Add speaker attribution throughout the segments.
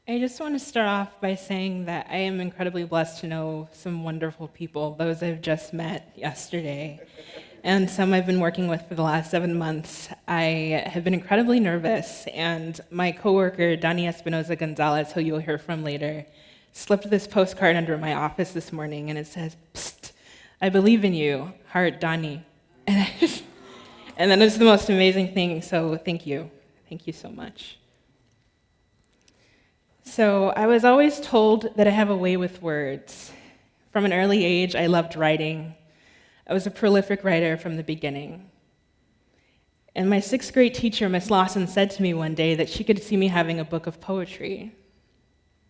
Speaker 1: I just want to start off by saying that I am incredibly blessed to know some wonderful people, those I've just met yesterday, and some I've been working with for the last 7 months. I have been incredibly nervous, and my coworker, Danielle Espinoza Gonzalez, who you'll hear from later, slipped this postcard under my office this morning, and it says, "Psst, I believe in you, heart, Dani." And that is the most amazing thing, so thank you. Thank you so much. So I was always told that I have a way with words. From an early age, I loved writing. I was a prolific writer from the beginning. And my 6th grade teacher, Miss Lawson, said to me one day that she could see me having a book of poetry.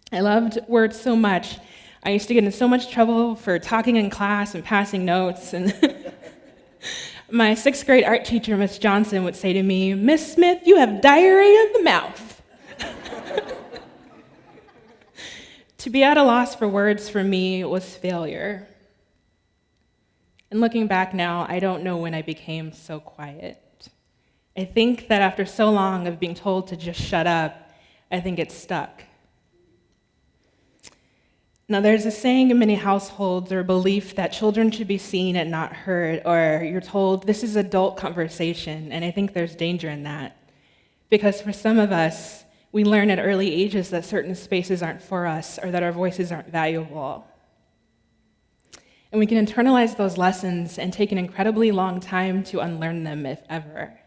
Speaker 1: I loved words so much. I used to get in so much trouble for talking in class and passing notes. And my 6th grade art teacher, Miss Johnson, would say to me, "Miss Smith, you have diarrhea of the mouth." To be at a loss for words for me was failure. And looking back now, I don't know when I became so quiet. I think that after so long of being told to just shut up, I think it stuck. Now, there's a saying in many households or a belief that children should be seen and not heard, or you're told this is adult conversation, and I think there's danger in that. Because for some of us, we learn at early ages that certain spaces aren't for us or that our voices aren't valuable. And we can internalize those lessons and take an incredibly long time to unlearn them, if ever.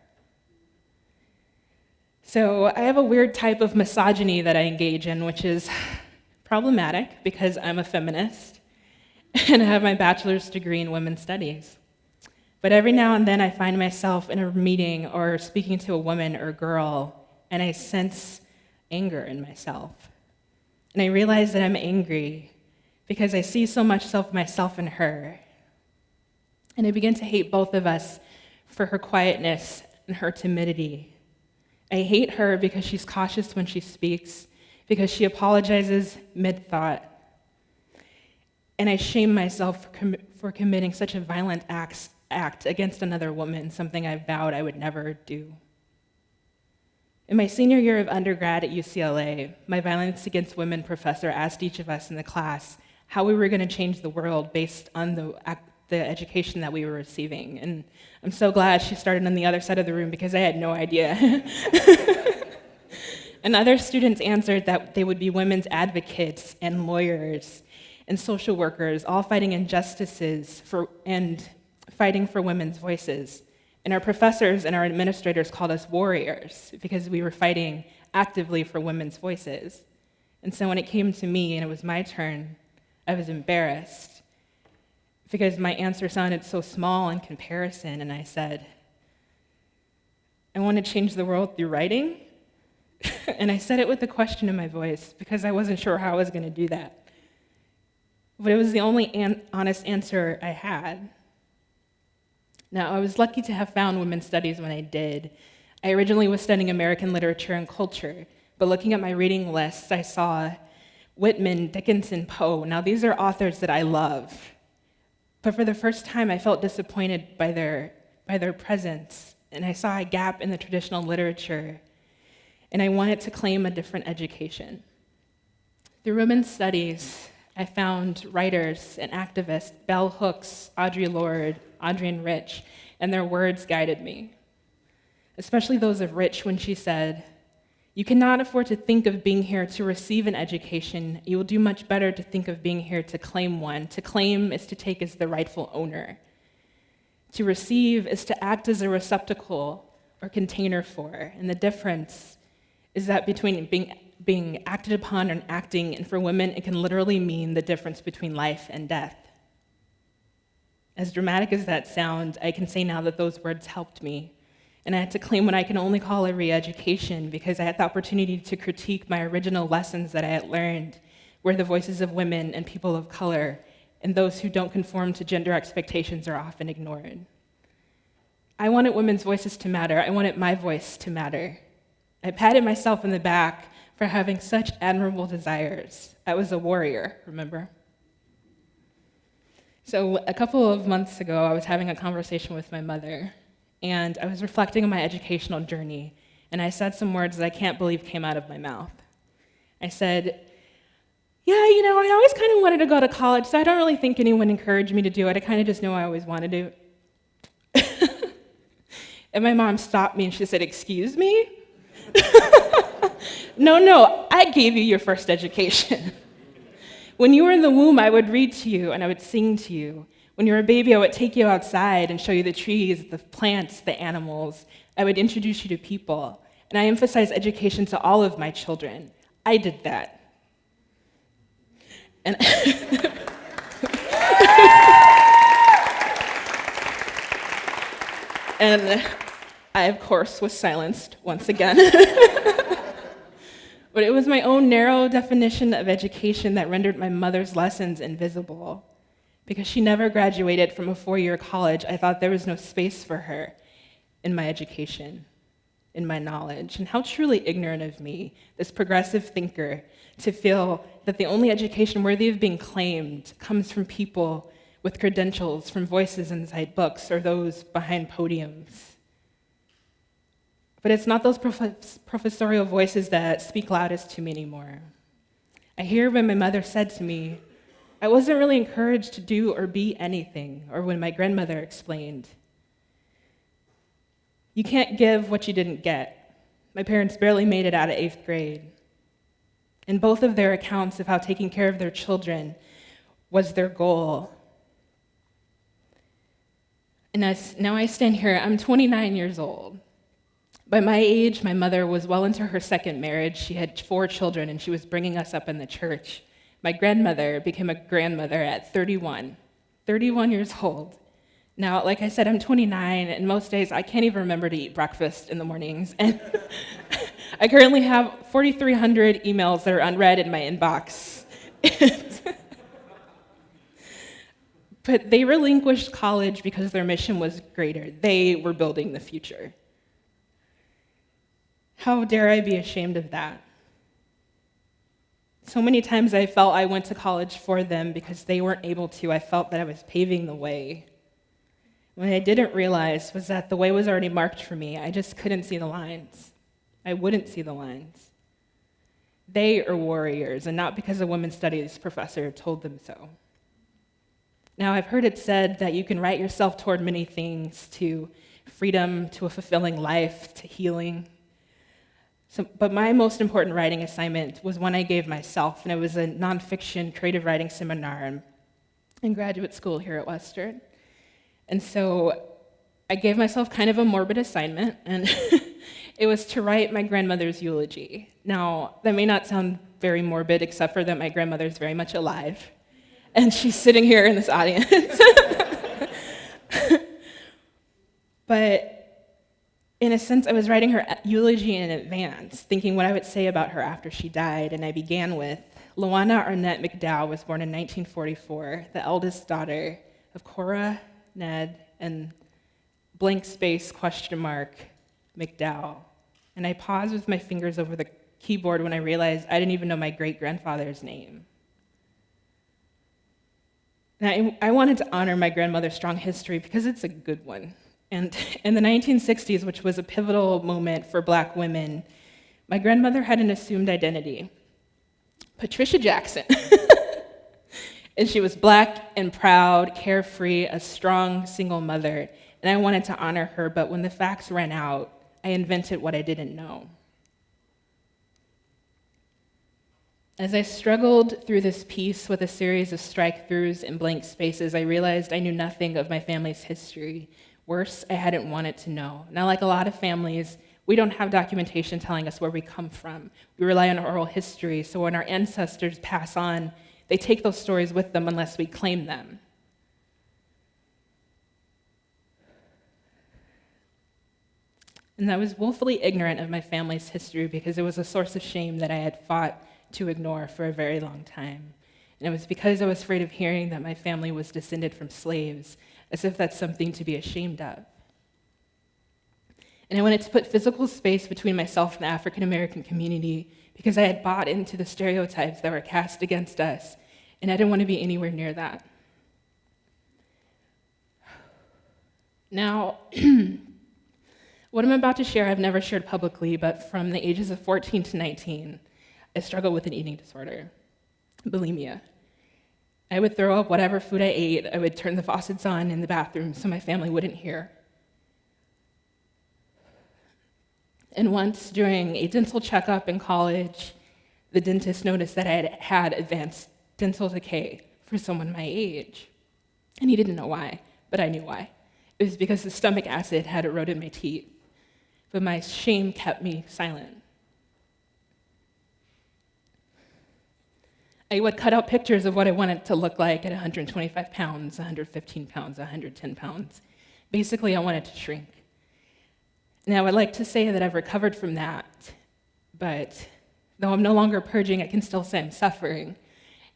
Speaker 1: So I have a weird type of misogyny that I engage in, which is problematic because I'm a feminist and I have my bachelor's degree in women's studies. But every now and then I find myself in a meeting or speaking to a woman or girl, and I sense anger in myself. And I realize that I'm angry because I see so much of myself in her. And I begin to hate both of us for her quietness and her timidity. I hate her because she's cautious when she speaks, because she apologizes mid-thought. And I shame myself for committing such a violent act against another woman, something I vowed I would never do. In my senior year of undergrad at UCLA, my violence against women professor asked each of us in the class how we were going to change the world based on the education that we were receiving. And I'm so glad she started on the other side of the room because I had no idea. And other students answered that they would be women's advocates and lawyers and social workers, all fighting injustices and fighting for women's voices. And our professors and our administrators called us warriors because we were fighting actively for women's voices. And so when it came to me and it was my turn, I was embarrassed because my answer sounded so small in comparison, and I said, "I want to change the world through writing." And I said it with a question in my voice because I wasn't sure how I was going to do that. But it was the only honest answer I had. Now, I was lucky to have found women's studies when I did. I originally was studying American literature and culture, but looking at my reading lists, I saw Whitman, Dickinson, Poe. Now, these are authors that I love. But for the first time, I felt disappointed by their presence, and I saw a gap in the traditional literature, and I wanted to claim a different education. Through women's studies, I found writers and activists, Bell Hooks, Audre Lorde, Adrienne Rich, and their words guided me, especially those of Rich when she said, "You cannot afford to think of being here to receive an education. You will do much better to think of being here to claim one. To claim is to take as the rightful owner. To receive is to act as a receptacle or container for, and the difference is that between being acted upon and acting, and for women, it can literally mean the difference between life and death." As dramatic as that sounds, I can say now that those words helped me, and I had to claim what I can only call a re-education because I had the opportunity to critique my original lessons that I had learned, where the voices of women and people of color and those who don't conform to gender expectations are often ignored. I wanted women's voices to matter. I wanted my voice to matter. I patted myself in the back for having such admirable desires. I was a warrior, remember? So a couple of months ago, I was having a conversation with my mother, and I was reflecting on my educational journey, and I said some words that I can't believe came out of my mouth. I said, yeah, I always kind of wanted to go to college, so I don't really think anyone encouraged me to do it. I kind of just know I always wanted to. And my mom stopped me and she said, excuse me? No, I gave you your first education. When you were in the womb, I would read to you and I would sing to you. When you were a baby, I would take you outside and show you the trees, the plants, the animals. I would introduce you to people. And I emphasize education to all of my children. I did that. And and I, of course, was silenced once again. But it was my own narrow definition of education that rendered my mother's lessons invisible. Because she never graduated from a 4-year college, I thought there was no space for her in my education, in my knowledge. And how truly ignorant of me, this progressive thinker, to feel that the only education worthy of being claimed comes from people with credentials, from voices inside books, or those behind podiums. But it's not those professorial voices that speak loudest to me anymore. I hear when my mother said to me, I wasn't really encouraged to do or be anything, or when my grandmother explained, you can't give what you didn't get. My parents barely made it out of 8th grade. In both of their accounts of how taking care of their children was their goal. And now I stand here, I'm 29 years old. By my age, my mother was well into her second marriage. She had 4 children, and she was bringing us up in the church. My grandmother became a grandmother at 31 years old. Now, like I said, I'm 29, and most days I can't even remember to eat breakfast in the mornings. And I currently have 4,300 emails that are unread in my inbox. But they relinquished college because their mission was greater. They were building the future. How dare I be ashamed of that? So many times I felt I went to college for them because they weren't able to. I felt that I was paving the way. What I didn't realize was that the way was already marked for me. I just couldn't see the lines. I wouldn't see the lines. They are warriors, and not because a women's studies professor told them so. Now, I've heard it said that you can write yourself toward many things, to freedom, to a fulfilling life, to healing. But my most important writing assignment was one I gave myself, and it was a nonfiction creative writing seminar in graduate school here at Western. And so I gave myself kind of a morbid assignment, and it was to write my grandmother's eulogy. Now, that may not sound very morbid, except for that my grandmother is very much alive, and she's sitting here in this audience. But in a sense, I was writing her eulogy in advance, thinking what I would say about her after she died, and I began with, Luana Arnett McDowell was born in 1944, the eldest daughter of Cora, Ned, and blank space, question mark, McDowell. And I paused with my fingers over the keyboard when I realized I didn't even know my great-grandfather's name. And I wanted to honor my grandmother's strong history because it's a good one. And in the 1960s, which was a pivotal moment for Black women, my grandmother had an assumed identity, Patricia Jackson. And she was Black and proud, carefree, a strong single mother. And I wanted to honor her, but when the facts ran out, I invented what I didn't know. As I struggled through this piece with a series of strike-throughs and blank spaces, I realized I knew nothing of my family's history. Worse, I hadn't wanted to know. Now, like a lot of families, we don't have documentation telling us where we come from. We rely on oral history, so when our ancestors pass on, they take those stories with them unless we claim them. And I was woefully ignorant of my family's history because it was a source of shame that I had fought to ignore for a very long time. And it was because I was afraid of hearing that my family was descended from slaves, as if that's something to be ashamed of. And I wanted to put physical space between myself and the African American community because I had bought into the stereotypes that were cast against us, and I didn't want to be anywhere near that. Now, what I'm about to share I've never shared publicly, but from the ages of 14 to 19, I struggled with an eating disorder, bulimia. I would throw up whatever food I ate. I would turn the faucets on in the bathroom so my family wouldn't hear. And once during a dental checkup in college, the dentist noticed that I had had advanced dental decay for someone my age. And he didn't know why, but I knew why. It was because the stomach acid had eroded my teeth, but my shame kept me silent. I would cut out pictures of what I wanted to look like at 125 pounds, 115 pounds, 110 pounds. Basically, I wanted to shrink. Now, I'd like to say that I've recovered from that, but though I'm no longer purging, I can still say I'm suffering.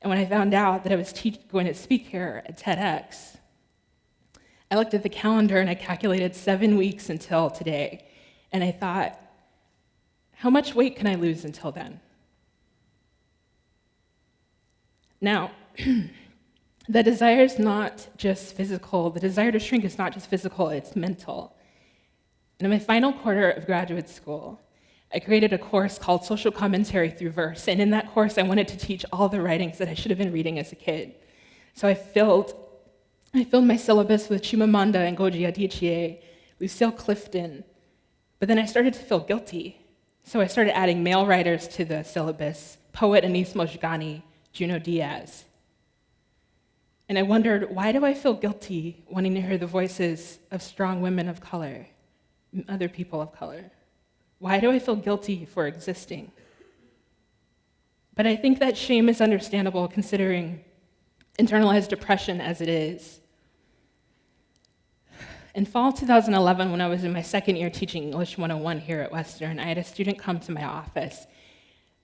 Speaker 1: And when I found out that I was going to speak here at TEDx, I looked at the calendar and I calculated 7 weeks until today. And I thought, how much weight can I lose until then? Now, the desire is not just physical. The desire to shrink is not just physical, it's mental. And in my final quarter of graduate school, I created a course called Social Commentary Through Verse. And in that course, I wanted to teach all the writings that I should have been reading as a kid. So I filled my syllabus with Chimamanda Ngozi Adichie, Lucille Clifton. But then I started to feel guilty. So I started adding male writers to the syllabus, poet Anis Mojgani, Junot Diaz. And I wondered, why do I feel guilty wanting to hear the voices of strong women of color, other people of color? Why do I feel guilty for existing? But I think that shame is understandable considering internalized depression as it is. In fall 2011, when I was in my second year teaching English 101 here at Western, I had a student come to my office.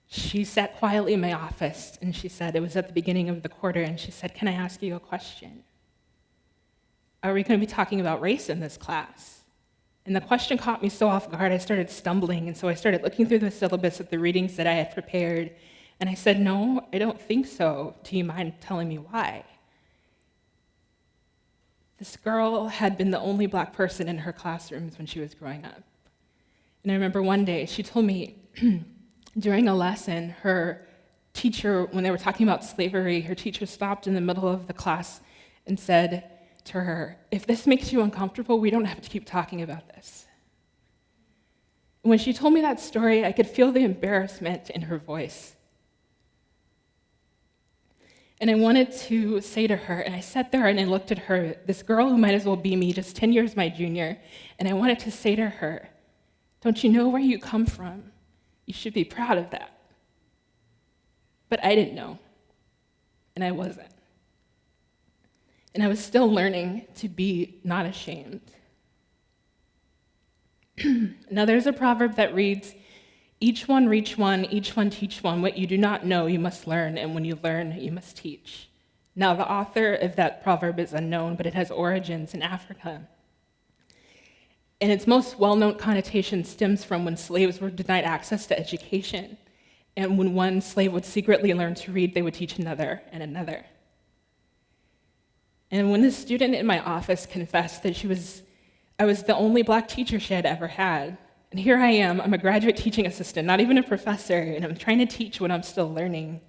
Speaker 1: She sat quietly in my office, and she said, it was at the beginning of the quarter, and she said, "Can I ask you a question? Are we going to be talking about race in this class?" And the question caught me so off guard, I started stumbling, and so I started looking through the syllabus at the readings that I had prepared, and I said, "No, I don't think so. Do you mind telling me why?" This girl had been the only Black person in her classrooms when she was growing up. And I remember one day, she told me, during a lesson, her teacher, when they were talking about slavery, her teacher stopped in the middle of the class and said to her, "If this makes you uncomfortable, we don't have to keep talking about this." And when she told me that story, I could feel the embarrassment in her voice. And I wanted to say to her, and I sat there and I looked at her, this girl who might as well be me, just 10 years my junior, and I wanted to say to her, "Don't you know where you come from? You should be proud of that." But I didn't know, and I wasn't. And I was still learning to be not ashamed. Now there's a proverb that reads, "Each one reach one, each one teach one. What you do not know, you must learn, and when you learn, you must teach." Now the author of that proverb is unknown, but it has origins in Africa. And its most well-known connotation stems from when slaves were denied access to education. And when one slave would secretly learn to read, they would teach another and another. And when this student in my office confessed that I was the only Black teacher she had ever had, and here I am, I'm a graduate teaching assistant, not even a professor, and I'm trying to teach what I'm still learning,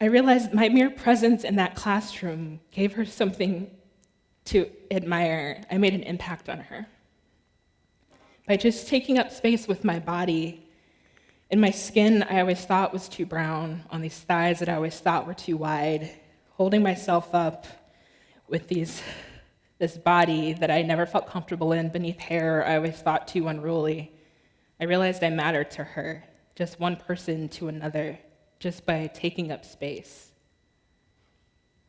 Speaker 1: I realized my mere presence in that classroom gave her something to admire. I made an impact on her. By just taking up space with my body, and my skin I always thought was too brown, on these thighs that I always thought were too wide, holding myself up with this body that I never felt comfortable in, beneath hair I always thought too unruly, I realized I mattered to her, just one person to another, just by taking up space.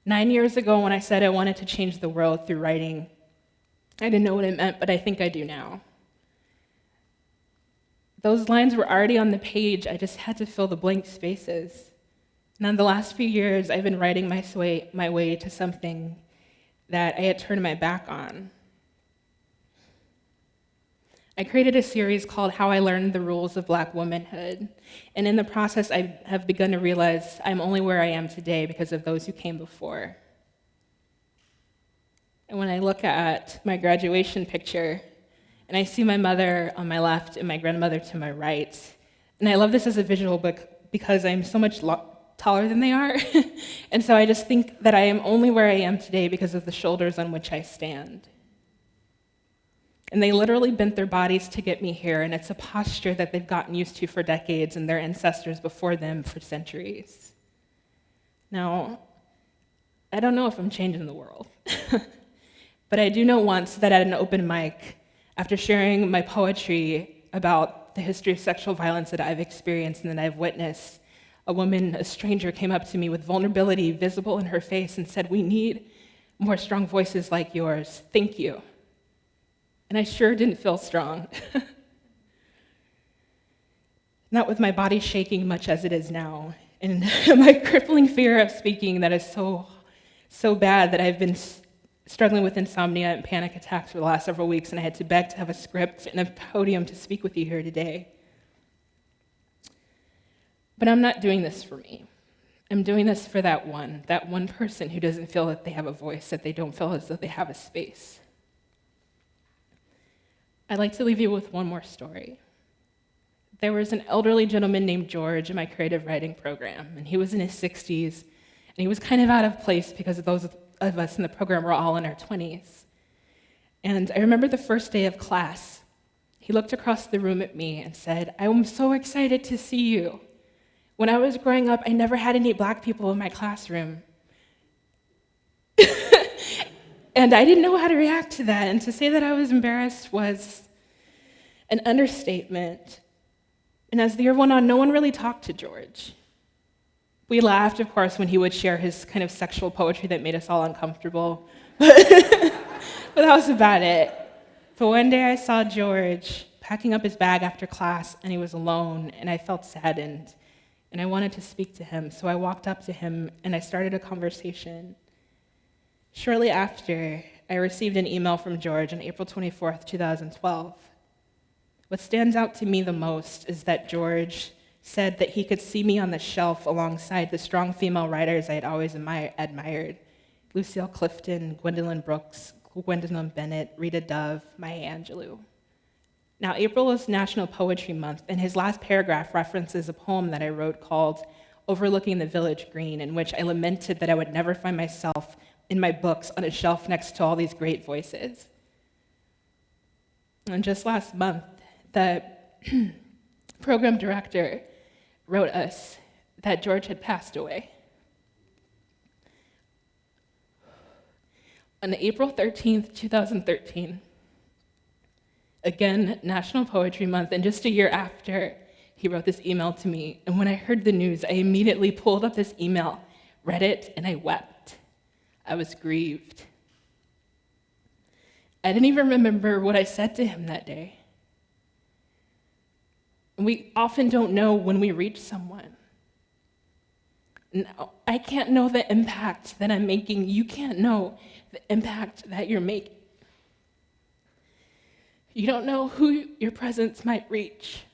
Speaker 1: 9 years ago, when I said I wanted to change the world through writing, I didn't know what it meant, but I think I do now. Those lines were already on the page, I just had to fill the blank spaces. And in the last few years, I've been writing my way to something that I had turned my back on. I created a series called How I Learned the Rules of Black Womanhood, and in the process, I have begun to realize I'm only where I am today because of those who came before. And when I look at my graduation picture, and I see my mother on my left and my grandmother to my right, and I love this as a visual book because I'm so much taller than they are. And so I just think that I am only where I am today because of the shoulders on which I stand. And they literally bent their bodies to get me here, and it's a posture that they've gotten used to for decades and their ancestors before them for centuries. Now, I don't know if I'm changing the world, but I do know once that at an open mic, after sharing my poetry about the history of sexual violence that I've experienced and that I've witnessed, a woman, a stranger, came up to me with vulnerability visible in her face and said, "We need more strong voices like yours. Thank you." And I sure didn't feel strong. Not with my body shaking much as it is now, and my crippling fear of speaking that is so bad that I've been struggling with insomnia and panic attacks for the last several weeks, and I had to beg to have a script and a podium to speak with you here today. But I'm not doing this for me. I'm doing this for that one person who doesn't feel that they have a voice, that they don't feel as though they have a space. I'd like to leave you with one more story. There was an elderly gentleman named George in my creative writing program, and he was in his 60s, and he was kind of out of place because those of us in the program were all in our 20s. And I remember the first day of class, he looked across the room at me and said, "I'm so excited to see you. When I was growing up, I never had any Black people in my classroom." And I didn't know how to react to that, and to say that I was embarrassed was an understatement. And as the year went on, no one really talked to George. We laughed, of course, when he would share his kind of sexual poetry that made us all uncomfortable, but that was about it. But one day I saw George packing up his bag after class, and he was alone, and I felt saddened, and I wanted to speak to him, so I walked up to him, and I started a conversation. Shortly after, I received an email from George on April 24th, 2012. What stands out to me the most is that George said that he could see me on the shelf alongside the strong female writers I had always admired: Lucille Clifton, Gwendolyn Brooks, Gwendolyn Bennett, Rita Dove, Maya Angelou. Now, April is National Poetry Month, and his last paragraph references a poem that I wrote called "Overlooking the Village Green," in which I lamented that I would never find myself in my books on a shelf next to all these great voices. And just last month, the program director wrote us that George had passed away. On April 13th, 2013, again, National Poetry Month, and just a year after, he wrote this email to me. And when I heard the news, I immediately pulled up this email, read it, and I wept. I was grieved. I didn't even remember what I said to him that day. We often don't know when we reach someone. No, I can't know the impact that I'm making. You can't know the impact that you're making. You don't know who your presence might reach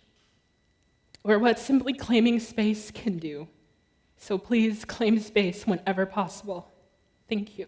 Speaker 1: or what simply claiming space can do. So please claim space whenever possible. Thank you.